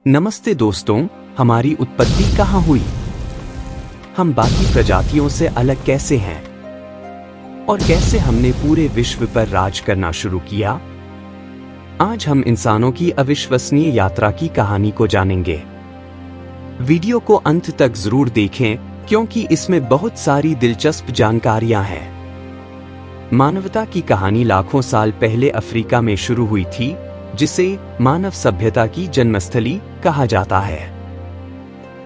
नमस्ते दोस्तों, हमारी उत्पत्ति कहाँ हुई? हम बाकी प्रजातियों से अलग कैसे हैं? और कैसे हमने पूरे विश्व पर राज करना शुरू किया? आज हम इंसानों की अविश्वसनीय यात्रा की कहानी को जानेंगे। वीडियो को अंत तक जरूर देखें क्योंकि इसमें बहुत सारी दिलचस्प जानकारियां हैं। मानवता की कहानी लाखों साल पहले अफ्रीका में शुरू हुई थी, जिसे मानव सभ्यता की जन्मस्थली कहा जाता है।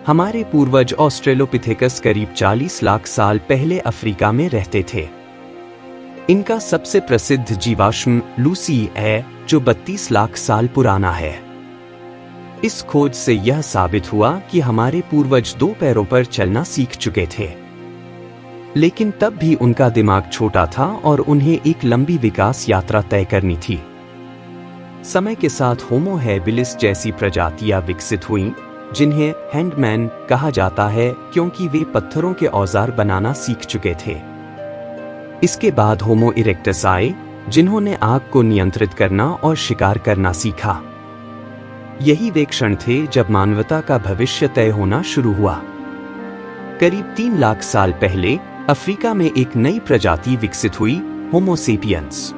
हमारे पूर्वज ऑस्ट्रेलोपिथेकस करीब 40 लाख साल पहले अफ्रीका में रहते थे। इनका सबसे प्रसिद्ध जीवाश्म लूसी है, जो 32 लाख साल पुराना है। इस खोज से यह साबित हुआ कि हमारे पूर्वज 2 पैरों पर चलना सीख चुके थे, लेकिन तब भी उनका दिमाग छोटा था और उन्हें एक लंबी विकास यात्रा तय करनी थी। समय के साथ होमो हैबिलिस जैसी प्रजातियां विकसित हुईं, जिन्हें हैंडमैन कहा जाता है क्योंकि वे पत्थरों के औजार बनाना सीख चुके थे। इसके बाद होमो इरेक्टस आए, जिन्होंने आग को नियंत्रित करना और शिकार करना सीखा। यही वे क्षण थे जब मानवता का भविष्य तय होना शुरू हुआ। करीब 3 लाख साल पहले अफ्रीका में एक नई प्रजाति विकसित हुई, होमो सेपियंस।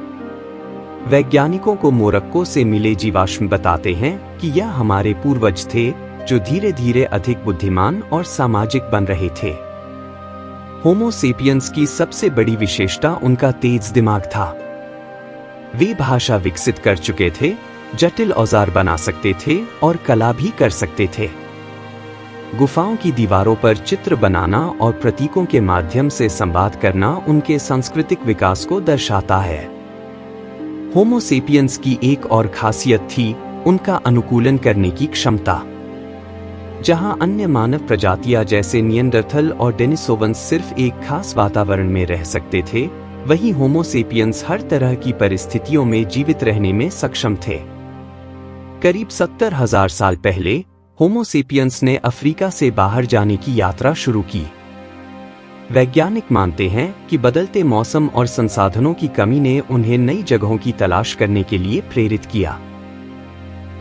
वैज्ञानिकों को मोरक्को से मिले जीवाश्म बताते हैं कि यह हमारे पूर्वज थे, जो धीरे धीरे अधिक बुद्धिमान और सामाजिक बन रहे थे। होमो सेपियंस की सबसे बड़ी विशेषता उनका तेज दिमाग था। वे भाषा विकसित कर चुके थे, जटिल औजार बना सकते थे और कला भी कर सकते थे। गुफाओं की दीवारों पर चित्र बनाना और प्रतीकों के माध्यम से संवाद करना उनके सांस्कृतिक विकास को दर्शाता है। होमो सेपियंस की एक और खासियत थी उनका अनुकूलन करने की क्षमता। जहां अन्य मानव प्रजातियां जैसे निएंडरथल और डेनिसोवंस सिर्फ एक खास वातावरण में रह सकते थे, वहीं होमो सेपियंस हर तरह की परिस्थितियों में जीवित रहने में सक्षम थे। करीब 70,000 साल पहले होमो सेपियंस ने अफ्रीका से बाहर जाने की यात्रा शुरू की। वैज्ञानिक मानते हैं कि बदलते मौसम और संसाधनों की कमी ने उन्हें नई जगहों की तलाश करने के लिए प्रेरित किया।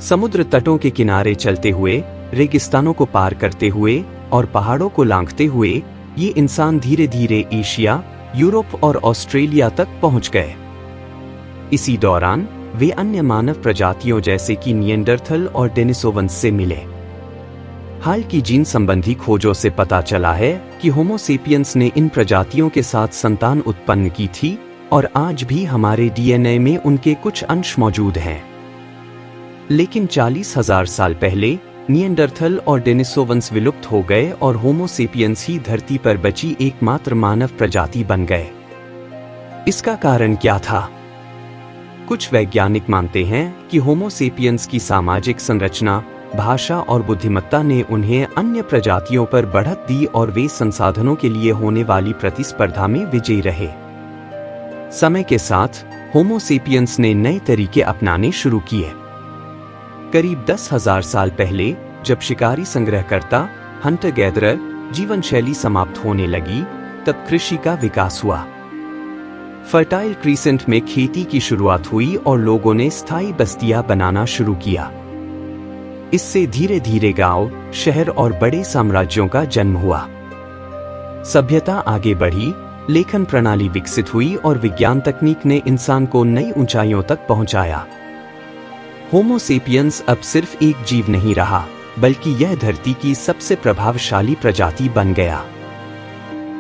समुद्र तटों के किनारे चलते हुए, रेगिस्तानों को पार करते हुए और पहाड़ों को लांघते हुए ये इंसान धीरे धीरे एशिया, यूरोप और ऑस्ट्रेलिया तक पहुंच गए। इसी दौरान वे अन्य मानव प्रजातियों जैसे कि निएंडरथल और डेनिसोवंस से मिले। हाल की जीन संबंधी खोजों से पता चला है कि होमो सेपियंस ने इन प्रजातियों के साथ संतान उत्पन्न की थी और आज भी हमारे डीएनए में उनके कुछ अंश मौजूद हैं। लेकिन 40,000 साल पहले निएंडरथल और डेनिसोवंस विलुप्त हो गए और होमो सेपियंस ही धरती पर बची एकमात्र मानव प्रजाति बन गए। इसका कारण क्या था? कुछ वैज्ञानिक मानते हैं कि होमो सेपियंस की सामाजिक संरचना, भाषा और बुद्धिमत्ता ने उन्हें अन्य प्रजातियों पर बढ़त दी और वे संसाधनों के लिए होने वाली प्रतिस्पर्धा में विजयी रहे। समय के साथ होमो सेपियंस ने नए तरीके अपनाने शुरू किए। करीब 10,000 साल पहले जब शिकारी संग्रहकर्ता हंटर गैदरर जीवन शैली समाप्त होने लगी, तब कृषि का विकास हुआ। फर्टाइल क्रीसेंट में खेती की शुरुआत हुई और लोगों ने स्थायी बस्तियां बनाना शुरू किया। इससे धीरे धीरे गांव, शहर और बड़े साम्राज्यों का जन्म हुआ। सभ्यता आगे बढ़ी, लेखन प्रणाली विकसित हुई और विज्ञान तकनीक ने इंसान को नई ऊंचाइयों तक पहुंचाया। होमो सेपियंस अब सिर्फ एक जीव नहीं रहा, बल्कि यह धरती की सबसे प्रभावशाली प्रजाति बन गया।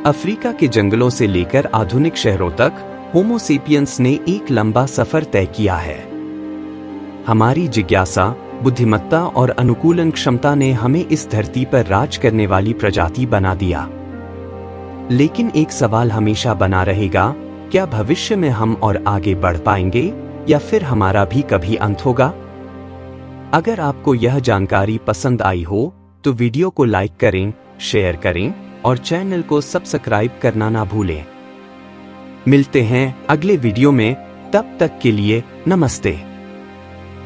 अफ्रीका के जंगलों से लेकर आधुनिक शहरों तक होमो सेपियंस ने एक लंबा सफर तय किया है। हमारी जिज्ञासा, बुद्धिमत्ता और अनुकूलन क्षमता ने हमें इस धरती पर राज करने वाली प्रजाति बना दिया। लेकिन एक सवाल हमेशा बना रहेगा, क्या भविष्य में हम और आगे बढ़ पाएंगे या फिर हमारा भी कभी अंत होगा? अगर आपको यह जानकारी पसंद आई हो तो वीडियो को लाइक करें, शेयर करें और चैनल को सब्सक्राइब करना ना भूलें। मिलते हैं अगले वीडियो में, तब तक के लिए नमस्ते।